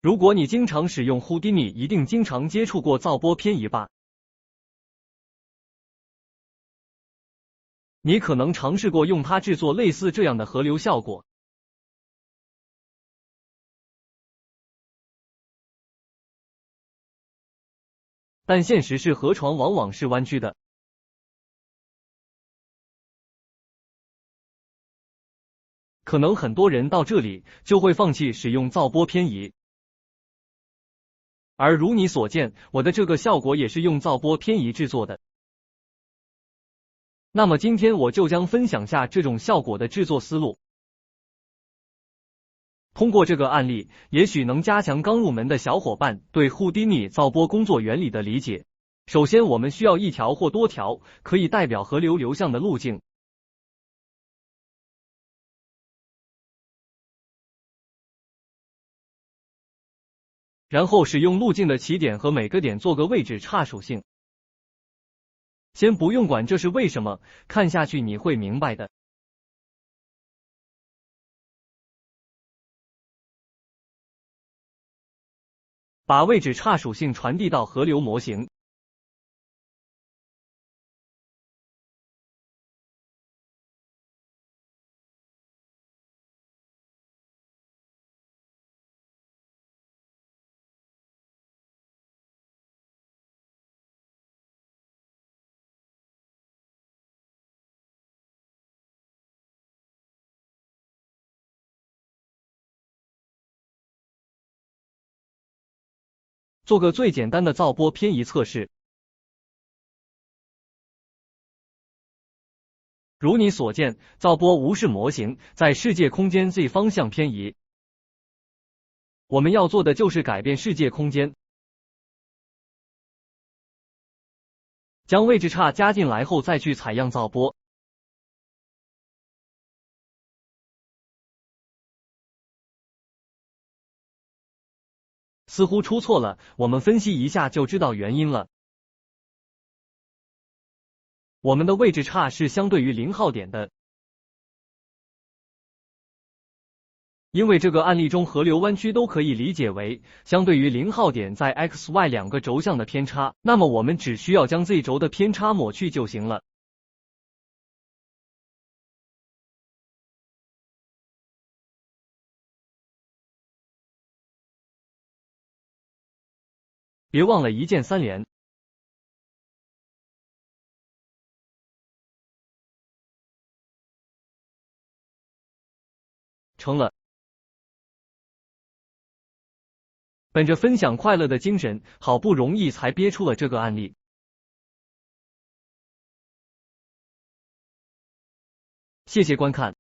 如果你经常使用 Houdini， 一定经常接触过造波偏移吧？你可能尝试过用它制作类似这样的河流效果。但现实是河床往往是弯曲的。可能很多人到这里就会放弃使用造波偏移。而如你所见，我的这个效果也是用造波偏移制作的。那么今天我就将分享下这种效果的制作思路。通过这个案例，也许能加强刚入门的小伙伴对 Houdini 造波工作原理的理解。首先，我们需要一条或多条可以代表河流流向的路径。然后使用路径的起点和每个点做个位置差属性。先不用管这是为什么，看下去你会明白的。把位置差属性传递到河流模型。做个最简单的造波偏移测试。如你所见，造波无视模型在世界空间 z 方向偏移。我们要做的就是改变世界空间。将位置差加进来后再去采样造波。似乎出错了，我们分析一下就知道原因了。我们的位置差是相对于0号点的。因为这个案例中河流弯曲都可以理解为相对于0号点在 x、y 两个轴向的偏差，那么我们只需要将 z 轴的偏差抹去就行了。别忘了一键3连。成了。本着分享快乐的精神，好不容易才憋出了这个案例。谢谢观看。